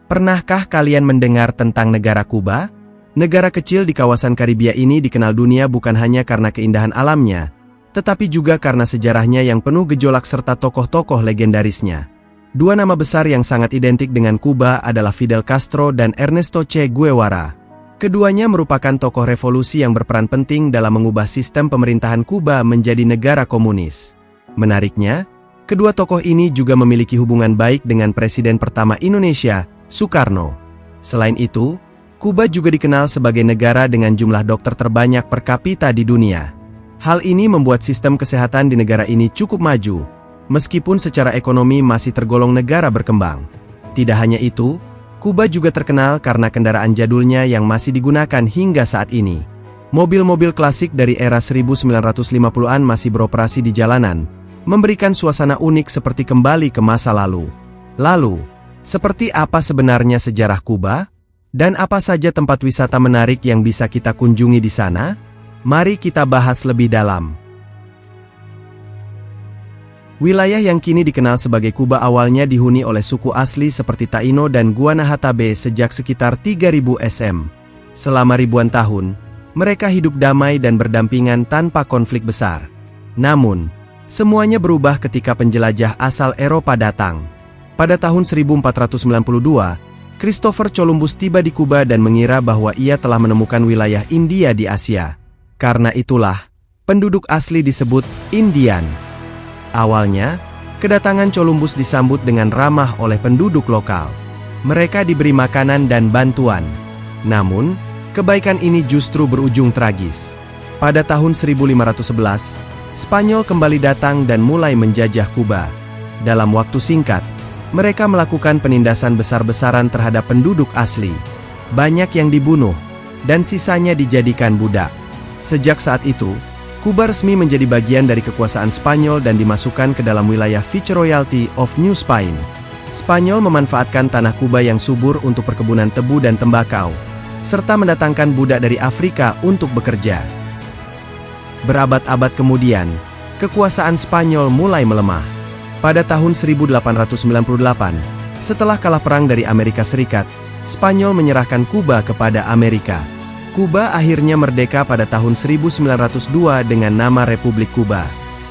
Pernahkah kalian mendengar tentang negara Kuba? Negara kecil di kawasan Karibia ini dikenal dunia bukan hanya karena keindahan alamnya, tetapi juga karena sejarahnya yang penuh gejolak serta tokoh-tokoh legendarisnya. Dua nama besar yang sangat identik dengan Kuba adalah Fidel Castro dan Ernesto Che Guevara. Keduanya merupakan tokoh revolusi yang berperan penting dalam mengubah sistem pemerintahan Kuba menjadi negara komunis. Menariknya, kedua tokoh ini juga memiliki hubungan baik dengan Presiden pertama Indonesia, Soekarno. Selain itu, Kuba juga dikenal sebagai negara dengan jumlah dokter terbanyak per kapita di dunia. Hal ini membuat sistem kesehatan di negara ini cukup maju, meskipun secara ekonomi masih tergolong negara berkembang. Tidak hanya itu, Kuba juga terkenal karena kendaraan jadulnya yang masih digunakan hingga saat ini. Mobil-mobil klasik dari era 1950-an masih beroperasi di jalanan, memberikan suasana unik seperti kembali ke masa lalu. Lalu, seperti apa sebenarnya sejarah Kuba? Dan apa saja tempat wisata menarik yang bisa kita kunjungi di sana? Mari kita bahas lebih dalam. Wilayah yang kini dikenal sebagai Kuba awalnya dihuni oleh suku asli seperti Taino dan Guanahatabe sejak sekitar 3000 SM. Selama ribuan tahun, mereka hidup damai dan berdampingan tanpa konflik besar. Namun, semuanya berubah ketika penjelajah asal Eropa datang. Pada tahun 1492, Christopher Columbus tiba di Kuba dan mengira bahwa ia telah menemukan wilayah India di Asia. Karena itulah, penduduk asli disebut Indian. Awalnya, kedatangan Columbus disambut dengan ramah oleh penduduk lokal. Mereka diberi makanan dan bantuan. Namun, kebaikan ini justru berujung tragis. Pada tahun 1511, Spanyol kembali datang dan mulai menjajah Kuba. Dalam waktu singkat, mereka melakukan penindasan besar-besaran terhadap penduduk asli. Banyak yang dibunuh, dan sisanya dijadikan budak. Sejak saat itu, Kuba resmi menjadi bagian dari kekuasaan Spanyol dan dimasukkan ke dalam wilayah Viceroyalty of New Spain. Spanyol memanfaatkan tanah Kuba yang subur untuk perkebunan tebu dan tembakau, serta mendatangkan budak dari Afrika untuk bekerja. Berabad-abad kemudian, kekuasaan Spanyol mulai melemah. Pada tahun 1898, setelah kalah perang dari Amerika Serikat, Spanyol menyerahkan Kuba kepada Amerika. Kuba akhirnya merdeka pada tahun 1902 dengan nama Republik Kuba.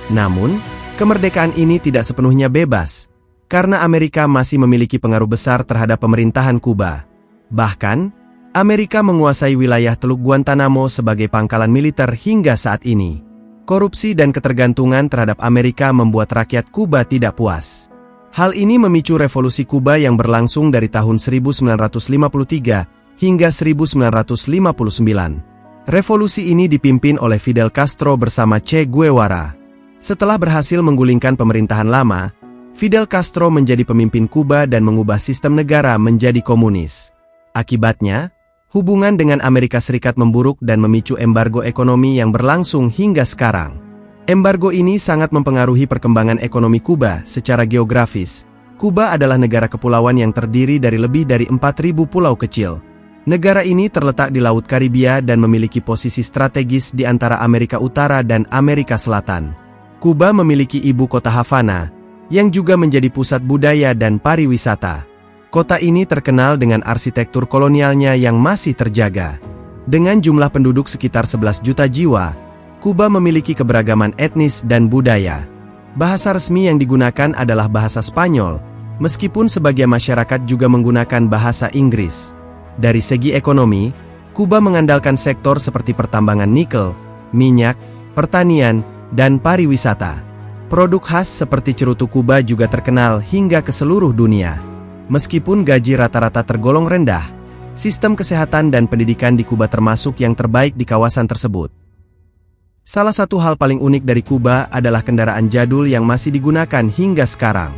Namun, kemerdekaan ini tidak sepenuhnya bebas, karena Amerika masih memiliki pengaruh besar terhadap pemerintahan Kuba. Bahkan, Amerika menguasai wilayah Teluk Guantanamo sebagai pangkalan militer hingga saat ini. Korupsi dan ketergantungan terhadap Amerika membuat rakyat Kuba tidak puas. Hal ini memicu revolusi Kuba yang berlangsung dari tahun 1953 hingga 1959. Revolusi ini dipimpin oleh Fidel Castro bersama Che Guevara. Setelah berhasil menggulingkan pemerintahan lama, Fidel Castro menjadi pemimpin Kuba dan mengubah sistem negara menjadi komunis. Akibatnya, hubungan dengan Amerika Serikat memburuk dan memicu embargo ekonomi yang berlangsung hingga sekarang. Embargo ini sangat mempengaruhi perkembangan ekonomi Kuba secara geografis. Kuba adalah negara kepulauan yang terdiri dari lebih dari 4.000 pulau kecil. Negara ini terletak di Laut Karibia dan memiliki posisi strategis di antara Amerika Utara dan Amerika Selatan. Kuba memiliki ibu kota Havana, yang juga menjadi pusat budaya dan pariwisata. Kota ini terkenal dengan arsitektur kolonialnya yang masih terjaga. Dengan jumlah penduduk sekitar 11 juta jiwa, Kuba memiliki keberagaman etnis dan budaya. Bahasa resmi yang digunakan adalah bahasa Spanyol, meskipun sebagian masyarakat juga menggunakan bahasa Inggris. Dari segi ekonomi, Kuba mengandalkan sektor seperti pertambangan nikel, minyak, pertanian, dan pariwisata. Produk khas seperti cerutu Kuba juga terkenal hingga ke seluruh dunia. Meskipun gaji rata-rata tergolong rendah, sistem kesehatan dan pendidikan di Kuba termasuk yang terbaik di kawasan tersebut. Salah satu hal paling unik dari Kuba adalah kendaraan jadul yang masih digunakan hingga sekarang.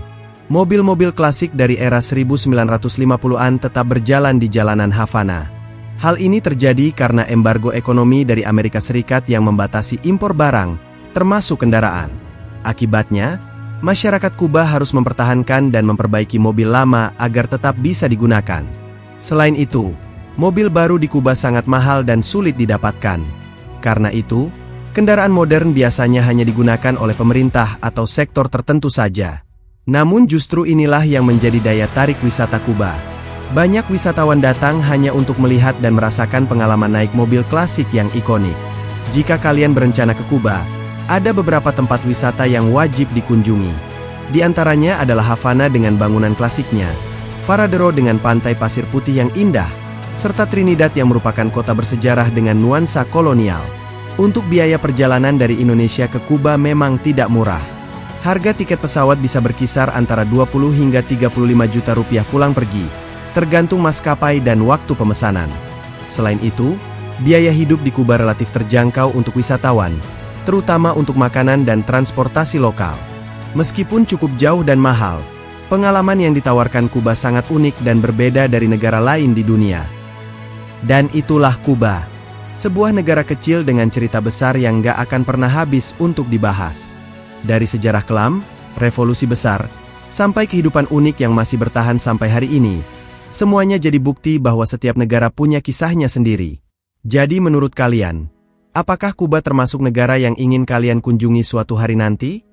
Mobil-mobil klasik dari era 1950-an tetap berjalan di jalanan Havana. Hal ini terjadi karena embargo ekonomi dari Amerika Serikat yang membatasi impor barang, termasuk kendaraan. Akibatnya, masyarakat Kuba harus mempertahankan dan memperbaiki mobil lama agar tetap bisa digunakan. Selain itu, mobil baru di Kuba sangat mahal dan sulit didapatkan. Karena itu, kendaraan modern biasanya hanya digunakan oleh pemerintah atau sektor tertentu saja. Namun justru inilah yang menjadi daya tarik wisata Kuba. Banyak wisatawan datang hanya untuk melihat dan merasakan pengalaman naik mobil klasik yang ikonik. Jika kalian berencana ke Kuba, ada beberapa tempat wisata yang wajib dikunjungi. Di antaranya adalah Havana dengan bangunan klasiknya, Varadero dengan pantai pasir putih yang indah, serta Trinidad yang merupakan kota bersejarah dengan nuansa kolonial. Untuk biaya perjalanan dari Indonesia ke Kuba memang tidak murah. Harga tiket pesawat bisa berkisar antara 20 hingga 35 juta rupiah pulang pergi, tergantung maskapai dan waktu pemesanan. Selain itu, biaya hidup di Kuba relatif terjangkau untuk wisatawan, terutama untuk makanan dan transportasi lokal. Meskipun cukup jauh dan mahal, pengalaman yang ditawarkan Kuba sangat unik dan berbeda dari negara lain di dunia. Dan itulah Kuba, sebuah negara kecil dengan cerita besar yang gak akan pernah habis untuk dibahas. Dari sejarah kelam, revolusi besar, sampai kehidupan unik yang masih bertahan sampai hari ini, semuanya jadi bukti bahwa setiap negara punya kisahnya sendiri. Jadi menurut kalian, apakah Kuba termasuk negara yang ingin kalian kunjungi suatu hari nanti?